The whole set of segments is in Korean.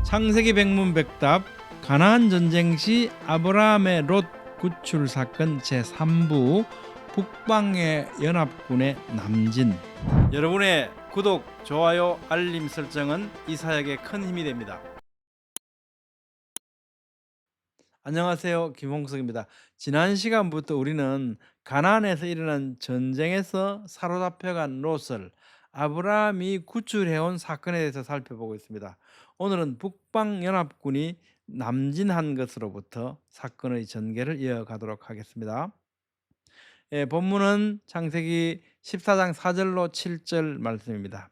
창세기 백문백답 가나안 전쟁 시 아브라함의 롯 구출 사건 제3부 북방의 연합군의 남진. 여러분의 구독, 좋아요, 알림 설정은 이 사역에 큰 힘이 됩니다. 안녕하세요, 김홍석입니다. 지난 시간부터 우리는 가나안에서 일어난 전쟁에서 사로잡혀간 롯을 아브라함이 구출해온 사건에 대해서 살펴보고 있습니다. 오늘은 북방연합군이 남진한 것으로부터 사건의 전개를 이어가도록 하겠습니다. 본문은 창세기 14장 4절로 7절 말씀입니다.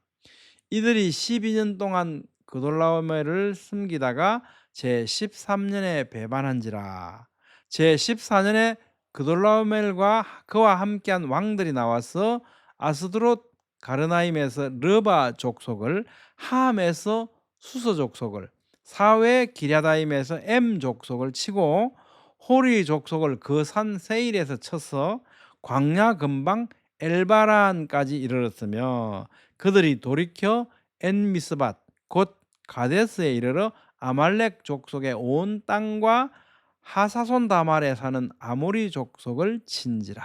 이들이 12년 동안 그돌라오멜을 숨기다가 제13년에 배반한지라. 제14년에 그돌라오멜과 그와 함께한 왕들이 나와서 아스드롯 가르나임에서 르바 족속을, 함에서 수서 족속을, 사외 기랴다임에서 엠 족속을 치고 호리 족속을 그 산 세일에서 쳐서 광야 근방 엘바란까지 이르렀으며, 그들이 돌이켜 엔미스밧 곧 가데스에 이르러 아말렉 족속의 온 땅과 하사손 다말에 사는 아모리 족속을 친지라.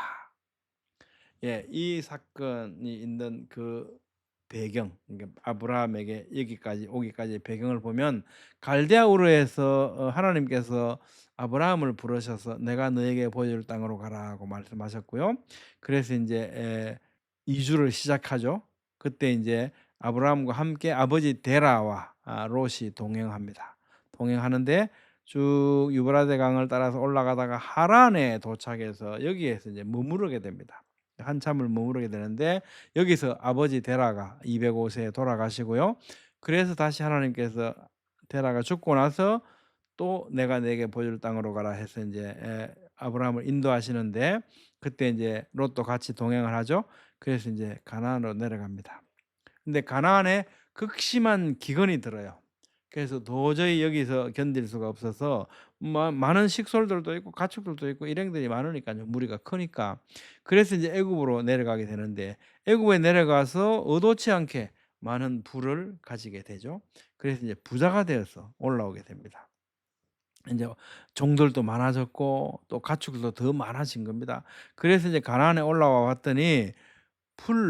이 사건이 있는 그 배경, 그러니까 아브라함에게 여기까지 오기까지 배경을 보면, 갈대아 우르에서 하나님께서 아브라함을 부르셔서 내가 너에게 보여줄 땅으로 가라고 말씀하셨고요. 그래서 이제 이주를 시작하죠. 그때 이제 아브라함과 함께 아버지 데라와 롯이 동행합니다. 동행하는데 쭉 유브라데 강을 따라서 올라가다가 하란에 도착해서 여기에서 이제 머무르게 됩니다. 한참을 머무르게 되는데, 여기서 아버지 데라가 205세에 돌아가시고요. 그래서 다시 하나님께서 데라가 죽고 나서 또 내가 내게 보여줄 땅으로 가라 해서 이제 아브라함을 인도하시는데, 그때 이제 롯도 같이 동행을 하죠. 그래서 이제 가나안으로 내려갑니다. 근데 가나안에 극심한 기근이 들어요. 그래서 도저히 여기서 견딜 수가 없어서 많은 식솔들도 있고 가축들도 있고 일행들이 많으니까요. 무리가 크니까. 그래서 이제 애굽으로 내려가게 되는데, 애굽에 내려가서 의도치 않게 많은 부를 가지게 되죠. 그래서 이제 부자가 되어서 올라오게 됩니다. 이제 종들도 많아졌고 또 가축들도 더 많아진 겁니다. 그래서 이제 가나안에 올라와 봤더니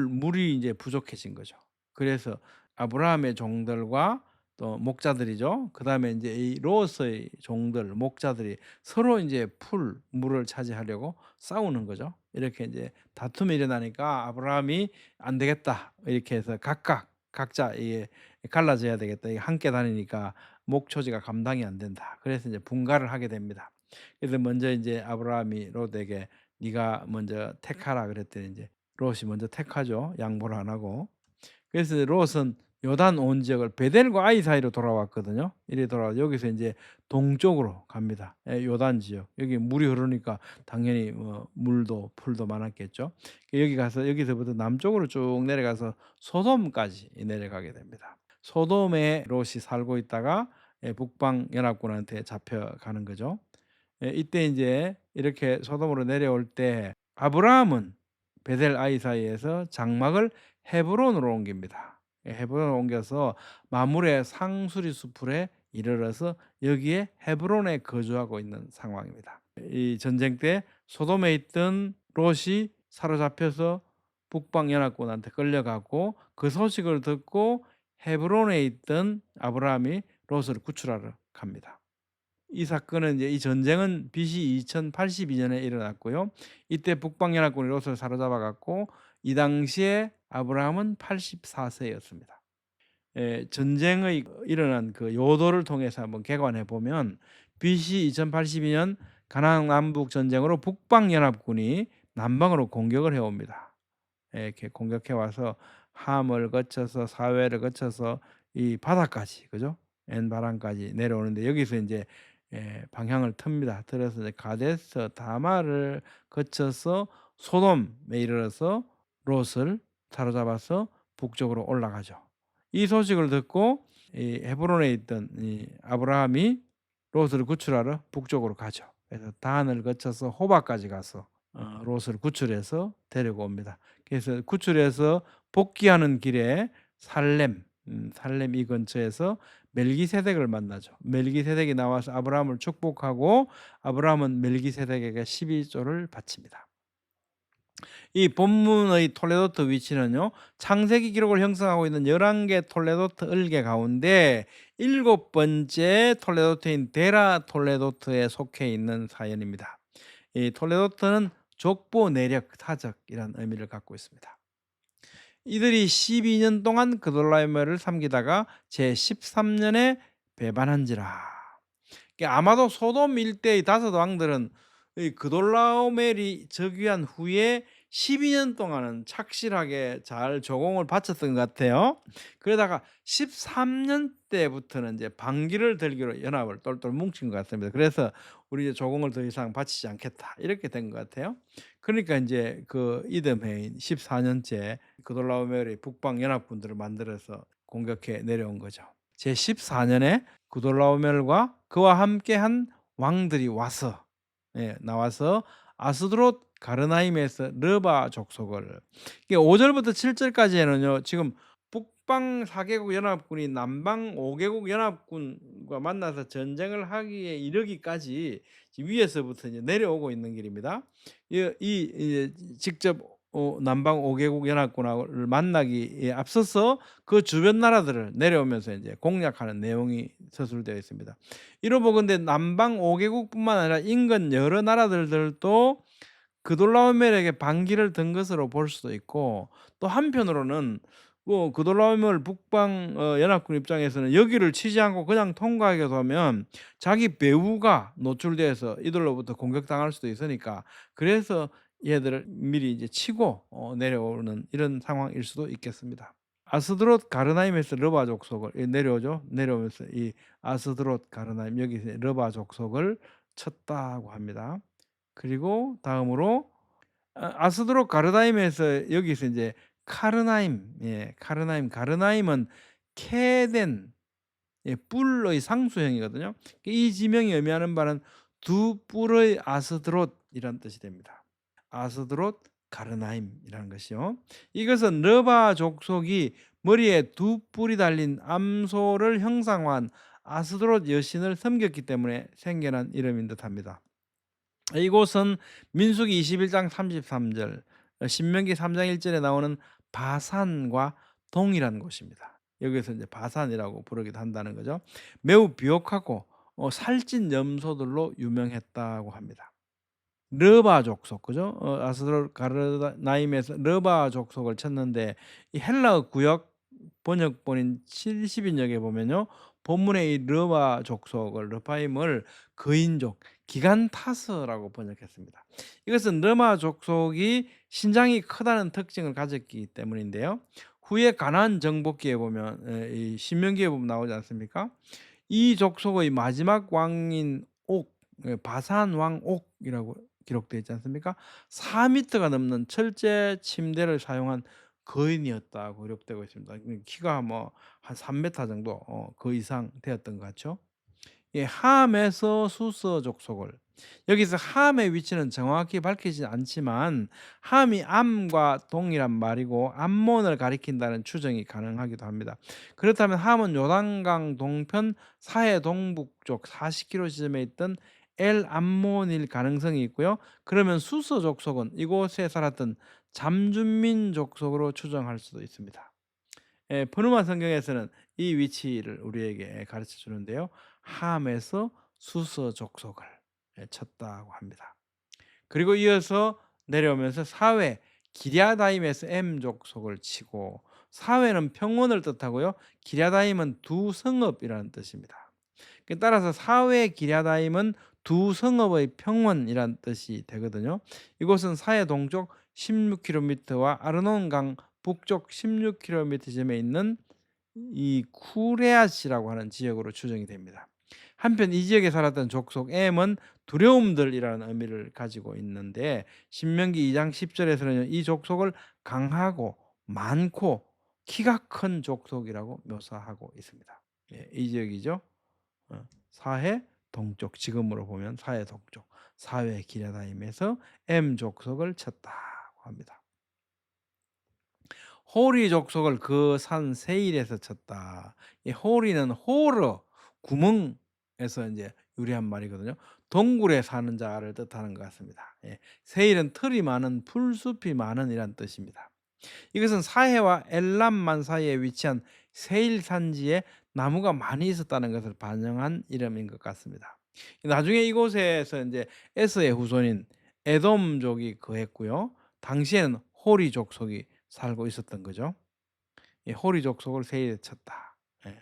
물이 이제 부족해진 거죠. 그래서 아브라함의 종들과 또 목자들이죠. 그다음에 이제 이 롯의 종들, 목자들이 서로 이제 물을 차지하려고 싸우는 거죠. 이렇게 이제 다툼이 일어나니까 아브라함이 안 되겠다, 이렇게 해서 각자 이게 갈라져야 되겠다. 이게 함께 다니니까 목초지가 감당이 안 된다. 그래서 이제 분가를 하게 됩니다. 그래서 먼저 이제 아브라함이 롯에게 네가 먼저 택하라 그랬더니 이제 롯이 먼저 택하죠. 양보를 안 하고. 그래서 롯은 요단 온 지역을 베델과 아이 사이로 돌아왔거든요. 이리 돌아와 여기서 이제 동쪽으로 갑니다. 요단 지역. 여기 물이 흐르니까 당연히 물도 풀도 많았겠죠. 여기 가서 여기서부터 남쪽으로 쭉 내려가서 소돔까지 내려가게 됩니다. 소돔에 롯이 살고 있다가 북방 연합군한테 잡혀가는 거죠. 이때 이제 이렇게 소돔으로 내려올 때 아브라함은 베델 아이 사이에서 장막을 헤브론으로 옮깁니다. 헤브론으로 옮겨서 마물의 상수리 수풀에 이르러서 여기에 헤브론에 거주하고 있는 상황입니다. 이 전쟁 때 소돔에 있던 롯이 사로잡혀서 북방 연합군한테 끌려가고, 그 소식을 듣고 헤브론에 있던 아브라함이 롯을 구출하러 갑니다. 이 사건은 이제 이 전쟁은 BC 2082년에 일어났고요. 이때 북방 연합군이 롯을 사로잡아 갖고 이 당시에 아브라함은 84세였습니다. 전쟁의 일어난 그 요도를 통해서 한번 개관해 보면, BC 2082년 가나안 남북 전쟁으로 북방 연합군이 남방으로 공격을 해 옵니다. 이렇게 공격해 와서 함을 거쳐서 사회를 거쳐서 이 바다까지, 그죠? 엔바란까지 내려오는데, 여기서 이제 방향을 틉니다. 들어서 이제 가데스 다말을 거쳐서 소돔에 이르러서 롯을 사로잡아서 북쪽으로 올라가죠. 이 소식을 듣고 이 헤브론에 있던 이 아브라함이 롯을 구출하러 북쪽으로 가죠. 그래서 단을 거쳐서 호바까지 가서 롯을 구출해서 데리고 옵니다. 그래서 구출해서 복귀하는 길에 살렘, 살렘 이 근처에서 멜기세덱을 만나죠. 멜기세덱이 나와서 아브라함을 축복하고 아브라함은 멜기세덱에게 12조를 바칩니다. 이 본문의 톨레도트 위치는요. 창세기 기록을 형성하고 있는 11개 톨레도트 을개 가운데 7번째 톨레도트인 데라 톨레도트에 속해 있는 사연입니다. 이 톨레도트는 족보 내력 타적이라는 의미를 갖고 있습니다. 이들이 12년 동안 그돌라오멜을 삼기다가 제13년에 배반한지라. 아마도 소돔 일대의 다섯 왕들은 이 그돌라오멜이 즉위한 후에 12년 동안은 착실하게 잘 조공을 바쳤던 것 같아요. 그러다가 13년 때부터는 이제 반기를 들기로 연합을 똘똘 뭉친 것 같습니다. 그래서 우리 이제 조공을 더 이상 바치지 않겠다 이렇게 된 것 같아요. 그러니까 이제 그 이듬해인 14년째 그돌라오멜이 북방 연합군들을 만들어서 공격해 내려온 거죠. 제 14년에 그돌라오멜과 그와 함께한 왕들이 와서 나와서 아스드롯 가르나임에서 르바 족속을, 이게 5절부터 7절까지에는요. 지금 북방 4개국 연합군이 남방 5개국 연합군과 만나서 전쟁을 하기에 이르기까지 위에서부터 이제 내려오고 있는 길입니다. 이제 직접 남방 5개국 연합군을 만나기에 앞서서 그 주변 나라들을 내려오면서 이제 공략하는 내용이 서술되어 있습니다. 이로 보건대 남방 5개국뿐만 아니라 인근 여러 나라들도 그돌라오멜에게 반기를 든 것으로 볼 수도 있고, 또 한편으로는 뭐 그돌라오멜 북방 연합군 입장에서는 여기를 치지 않고 그냥 통과하게 되면 자기 배후가 노출돼서 이들로부터 공격당할 수도 있으니까, 그래서 얘들을 미리 이제 치고 내려오는 이런 상황일 수도 있겠습니다. 아스드롯 가르나임에서 르바 족속을 내려오죠. 내려오면서 이 아스드롯 가르나임 여기서 르바 족속을 쳤다고 합니다. 그리고 다음으로 아스드롯 가르나임에서 여기서 이제 카르나임, 가르나임은 케덴, 뿔의 상수형이거든요. 이 지명이 의미하는 바는 두 뿔의 아스드롯이란 뜻이 됩니다. 아스드롯 가르나임이라는 것이요. 이것은 르바 족속이 머리에 두 뿔이 달린 암소를 형상화한 아스드롯 여신을 섬겼기 때문에 생겨난 이름인 듯합니다. 이곳은 민수기 21장 33절, 신명기 3장 1절에 나오는 바산과 동일한 곳입니다. 여기서 이제 바산이라고 부르기도 한다는 거죠. 매우 비옥하고 살찐 염소들로 유명했다고 합니다. 르바 족속, 그죠? 아스드롯 가르나임에서 르바 족속을 쳤는데 이 헬라어 구역 번역본인 70인역에 보면요. 본문의 이 르바 족속을 르파임을 거인족, 기간타스라고 번역했습니다. 이것은 르마 족속이 신장이 크다는 특징을 가졌기 때문인데요. 후에 가나안 정복기에 보면 이 신명기에 보면 나오지 않습니까? 이 족속의 마지막 왕인 옥, 바산 왕 옥이라고 기록되어 있지 않습니까? 4m가 넘는 철제 침대를 사용한 거인이었다고 기록되고 있습니다. 키가 뭐 한 3m 정도 그 이상 되었던 것 같죠. 함에서 수서 족속을, 여기서 함의 위치는 정확히 밝히지 않지만 함이 암과 동일한 말이고 암몬을 가리킨다는 추정이 가능하기도 합니다. 그렇다면 함은 요단강 동편 사해 동북쪽 40km 지점에 있던 엘 암몬일 가능성이 있고요. 그러면 수서 족속은 이곳에 살았던 잠준민 족속으로 추정할 수도 있습니다. 푸르마 성경에서는 이 위치를 우리에게 가르쳐 주는데요. 함에서 수서 족속을 쳤다고 합니다. 그리고 이어서 내려오면서 사회 기랴다임에서 M 족속을 치고, 사회는 평원을 뜻하고요. 기랴다임은 두 성읍이라는 뜻입니다. 따라서 사회 기랴다임은 두 성읍의 평원이라는 뜻이 되거든요. 이곳은 사해 동쪽 16km와 아르논강 북쪽 16km 지점에 있는 이 쿠레아시라고 하는 지역으로 추정이 됩니다. 한편 이 지역에 살았던 족속 M은 두려움들이라는 의미를 가지고 있는데, 신명기 2장 10절에서는 이 족속을 강하고 많고 키가 큰 족속이라고 묘사하고 있습니다. 이 지역이죠. 사해 동쪽, 지금으로 보면 사해 동쪽 사회 기랴다임에서 M 족속을 쳤다고 합니다. 호리 족속을 그 산 세일에서 쳤다. 이 호리는 호르 구멍에서 인제 유래한 말이거든요. 동굴에 사는 자를 뜻하는 것 같습니다. 예. 세일은 털이 많은 풀숲이 많은 이란 뜻입니다. 이것은 사해와 엘람만 사이에 위치한 세일 산지에 나무가 많이 있었다는 것을 반영한 이름인 것 같습니다. 나중에 이곳에서 인제 에서의 후손인 에돔족이 거했고요. 당시에는 호리 족속이 살고 있었던 거죠. 이 호리 족속을 세일에 쳤다. 예.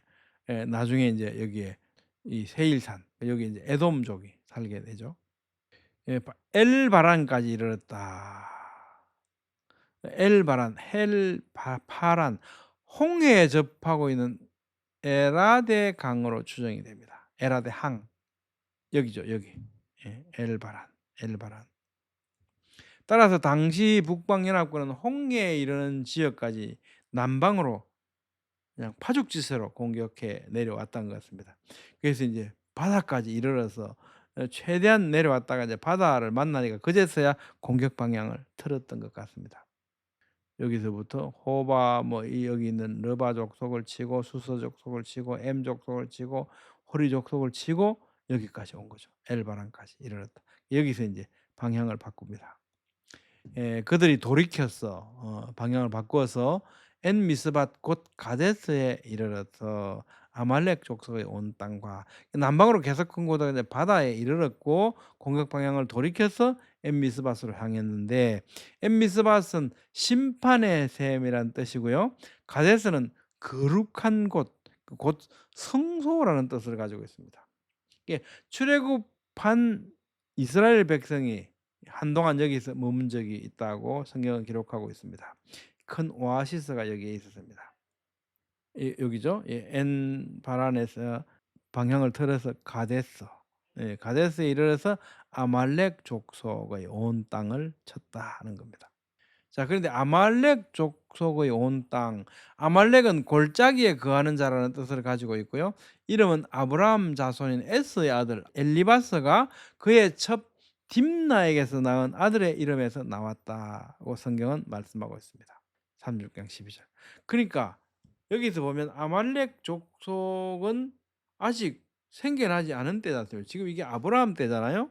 예, 나중에 인제 여기에 이 세일산 여기 인제 에돔족이 살게 되죠. 예, 엘바란까지 이르렀다. 엘바란, 파란, 홍해에 접하고 있는 에라데 강으로 추정이 됩니다. 에라데 항 여기죠, 여기. 예, 엘바란. 따라서 당시 북방연합군은 홍해에 이르는 지역까지 남방으로 그냥 파죽지세로 공격해 내려왔던 것 같습니다. 그래서 인제 바다까지 이르러서 최대한 내려왔다가 이제 바다를 만나니까 그제서야 공격 방향을 틀었던 것 같습니다. 여기서부터 호바 뭐 이 여기 있는 르바 족속을 치고 수서 족속을 치고 엠 족속을 치고 호리 족속을 치고 여기까지 온 거죠. 엘바란까지 이르렀다. 여기서 인제 방향을 바꿉니다. 예, 그들이 돌이켜서 방향을 바꾸어서 엔 미스밧 곧 가데스에 이르러서 아말렉 족속의 온 땅과 남방으로 계속 흥고하다가 이제 바다에 이르렀고 공격 방향을 돌이켜서 엔 미스밧으로 향했는데 엔 미스밧은 심판의 샘이란 뜻이고요. 가데스는 거룩한 곳, 곧 성소라는 뜻을 가지고 있습니다. 이게 출애굽한 이스라엘 백성이 한동안 여기서 머문 적이 있다고 성경은 기록하고 있습니다. 큰 오아시스가 여기에 있었습니다. 여기죠. 예, 엔 바란에서 방향을 틀어서 가데스. 예, 가데스에 이르러서 아말렉 족속의 온 땅을 쳤다는 겁니다. 자, 그런데 아말렉 족속의 온 땅, 아말렉은 골짜기에 거하는 자라는 뜻을 가지고 있고요. 이름은 아브라함 자손인 에스의 아들 엘리바스가 그의 첩 딥나에게서 낳은 아들의 이름에서 나왔다고 성경은 말씀하고 있습니다. 36장 12절. 그러니까 여기서 보면 아말렉 족속은 아직 생겨나지 않은 때다. 지금 이게 아브라함 때잖아요.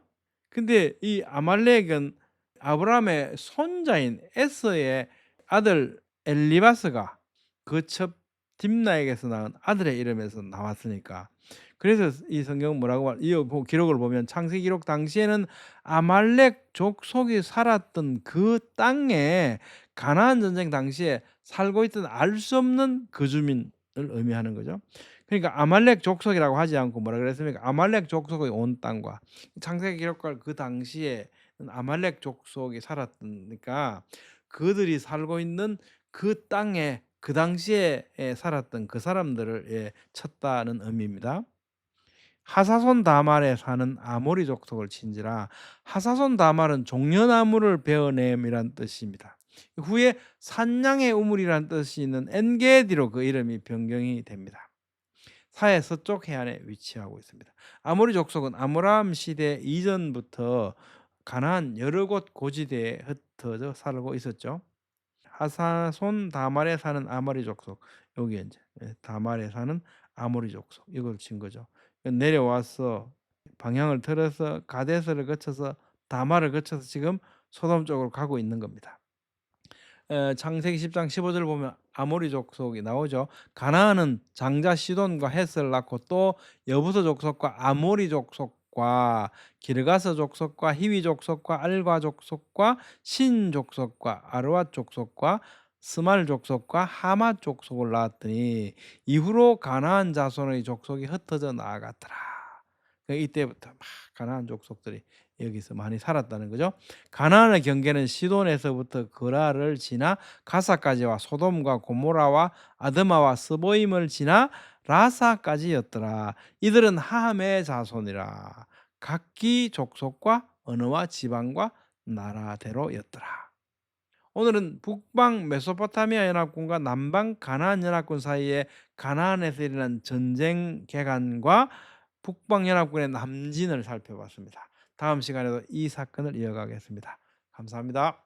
근데 이 아말렉은 아브라함의 손자인 에서의 아들 엘리바스가 그 첩 딥나에게서 낳은 아들의 이름에서 나왔으니까, 그래서 이 성경은 뭐라고 이 기록을 보면 창세기 기록 당시에는 아말렉 족속이 살았던 그 땅에 가나안 전쟁 당시에 살고 있던 알 수 없는 거주민을 의미하는 거죠. 그러니까 아말렉 족속이라고 하지 않고 뭐라 그랬습니까? 아말렉 족속의 온 땅과 창세기 기록과 그 당시에 아말렉 족속이 살았으니까 그들이 살고 있는 그 땅에 그 당시에 살았던 그 사람들을 쳤다는 의미입니다. 하사손 다말에 사는 아모리 족속을 친지라. 하사손 다말은 종려나무를 베어냄이란 뜻입니다. 후에 산양의 우물이란 뜻이 있는 엔게디로 그 이름이 변경이 됩니다. 사해 서쪽 해안에 위치하고 있습니다. 아모리 족속은 아브라함 시대 이전부터 가나안 여러 곳 고지대에 흩어져 살고 있었죠. 하사손 다말에 사는 아모리 족속, 여기 이제 다말에 사는 아모리 족속 이걸 친 거죠. 내려와서 방향을 틀어서 가데스를 거쳐서 다말을 거쳐서 지금 소돔 쪽으로 가고 있는 겁니다. 창세기 10장 15절 보면 아모리 족속이 나오죠. 가나안은 장자 시돈과 헷을 낳고 또 여부서 족속과 아모리 족속과 기르가스 족속과 히위 족속과 알과 족속과 신 족속과 아르와 족속과 스말 족속과 하마 족속을 낳았더니 이후로 가나안 자손의 족속이 흩어져 나아갔더라. 이때부터 막 가나안 족속들이 여기서 많이 살았다는 거죠. 가나안의 경계는 시돈에서부터 그라를 지나 가사까지와 소돔과 고모라와 아드마와 스보임을 지나 라사까지였더라. 이들은 함의 자손이라. 각기 족속과 언어와 지방과 나라대로였더라. 오늘은 북방 메소포타미아 연합군과 남방 가나안 연합군 사이에 가나안에서 일어난 전쟁 개간과 북방 연합군의 남진을 살펴봤습니다. 다음 시간에도 이 사건을 이어가겠습니다. 감사합니다.